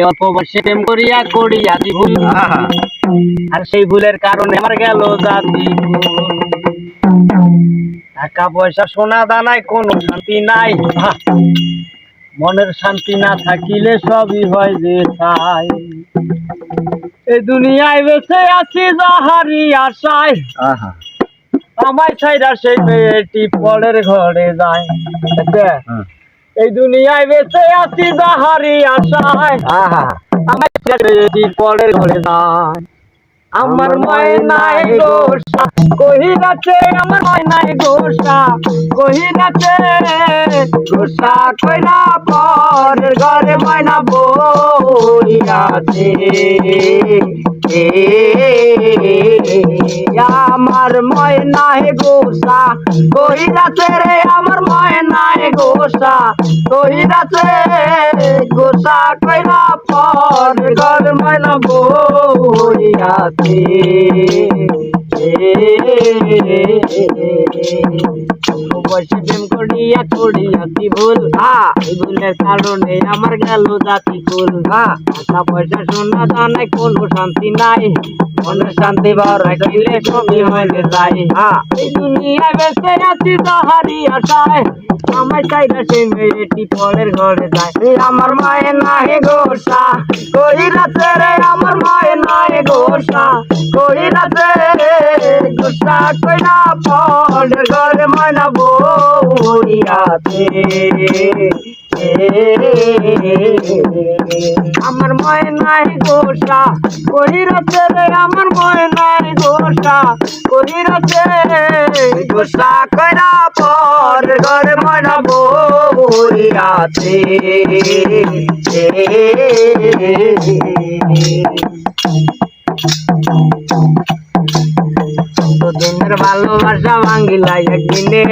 অল্প বয়সে প্রেম করিয়া করিয়া দি ভুল, আর সেই ভুলের কারণে আমার গেল জাতি কুল। টাকা পয়সা সোনা দানায় কোনো শান্তি নাই, মনের শান্তি না থাকিলে সবই হয় যে চাই। এই দুনিয়ায় বেঁচে আছি যাহারি আশায়, আমায় ছাইরা সেই মেয়েটি পরের ঘরে যায়। এই দুনিয়ায় বেঁচে আছি যাহারি আশায়, আমায় ছাইরা মেয়েটি পরের ঘরে যায়। আমার ময়নায় গোসা কহিরাছে, আমার ময়নায় গোসা কহিরাছে, গোসা কইরা পরের ঘরে ময়না বইরাছে। আমার ময়নায় গোসা কহিরাছে রে, আমার ময়নায় গোসা কহিরাছে, গোসা কইরা পরের ঘরে ময়না বইরাছে। বয়সে প্রেম করিয়া করিয়াছি ভুল, এই ভুলের কারণে আমার গেল জাতি কুল। টাকা পয়সা সোনা দানায় কোনো শান্তি নাই, মনের শান্তি বাড়াই দিলে সবই হয় যে চাই। এই দুনিয়ায় বেঁচে আছি যাহারি আশায়, আমার চাইরা সেই মেয়েটি পরের ঘরে যায়। আমার মায়ের নাই গোসা কহিরাছে রে, আমার মায়ের নাই গোসা কহিরাছে, গোসা কইরা পরের ঘরে ময়না বইরাছে। আমার ময়নায় গোসা কহিরাছে রে, আমার ময়নায় গোসা কহিরাছে, গোসা কইরা পরের ঘরে ময়না বইরাছে। দিনের ভালোবাসা ভাঙিলা একদিনে,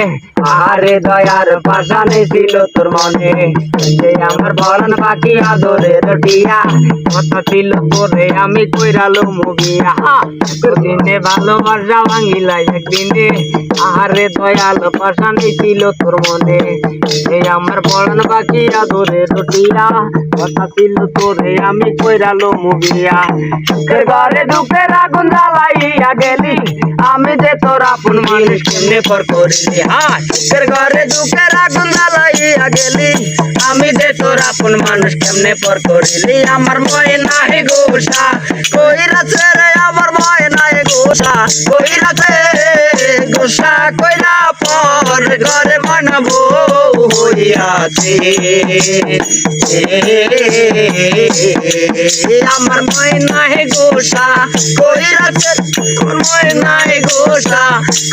আরে দয়ার পাশানে ছিল তোর মনে, সে আমার বরণ বাকি আদরের টিয়া, কথা ছিল তোরে আমি কইরালো মুবিয়া। দিনে ভালোবাসা ভাঙিলা একদিনে, আরে দয়াল পাশানে ছিল তোর মনে, সে আমার বরণ বাকি আদরের টিয়া, কথা ছিল তোরে আমি কইরালো মুবিয়া। ঘরে দুঃখের আগুন জ্বালাইয়া গেলি, আমি যে তোর আপন মানুষ কেমনে পর করিলি। ঘরে দুঃখের আগুন জ্বালাইয়া গেলি, আমি যে তোর আপন মানুষ কেমনে পর করিলি। আমার ময়নায় গোসা কহিরাছে রে, আমার ময়নায় গোসা কহিরাছে, গোসা কইরা পর ঘরে ময়না বইরাছে। আমার ময়নায় গোসা কহিরাছে, আমার ময়নায় গোসা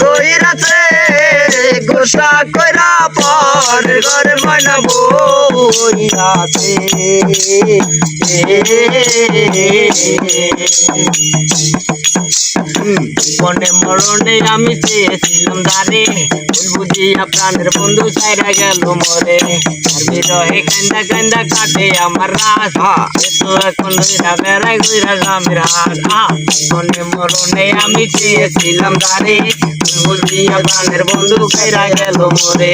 কহিরাছে, গোসা কইরা পরের ঘরে ময়না বইরাছে। মনে মরণে আমি চেয়েছিলাম দারে, ভুল বুঝিয়া প্রাণের বন্ধু ছাইরা গেল মরে, আর বিরহে কান্দা কান্দা কাটে আমার রাত, তো এখন ঘুরা বেড়াই ঘুরা স্বামীর হাত। মনে মরণে আমি চেয়েছিলাম দারে, ভুল বুঝিয়া প্রাণের বন্ধু ছাইরা গেল মরে,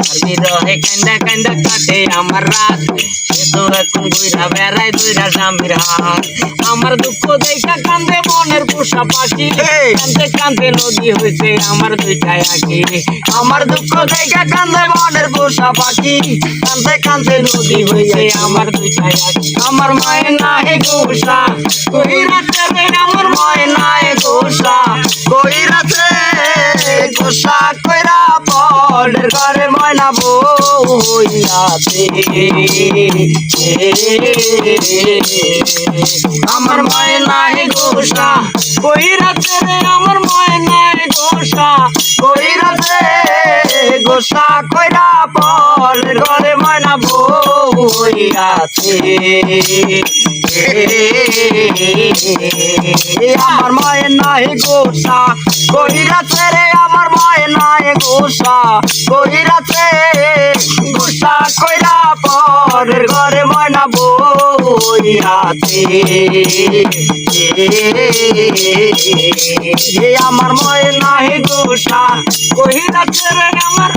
আর বিরহে কান্দা কান্দা কাটে আমার রাত, তো এখন ঘুরা বেড়াই ঘুরা স্বামীর হাত। আমার দুঃখ দেখা কান্দে মনের পোষা পাখি, কান্দে কান্দে নদী হয়েছে আমার দুইটাই আঁকি। আমার দুঃখ দেখা কান্দে মনের পোষা পাখি, কান্দে কান্দে নদী হয়েছে আমার দুইটাই আঁকি। আমার মায়ের নাই গোসা কহিরাছে রে, আমার মায়ের নাই গোসা কহিরাছে, গোসা কইরা পরের ঘরে ময়না বইরাছে। আমার ময়নায় গোসা কহিরাছে রে, আমার ময়নায় গোসা কহিরাছে, গোসা কইরা পরের ঘরে ময়না বইরাছে। আমার ময়নায় গোসা কহিরাছে রে, আমার ময়নায় গোসা কহিরাছে, গোসা কইরা পরের ঘরে ময়না বইরাছে। আমার ময়নায় গোসা কহিরাছে রে, আমার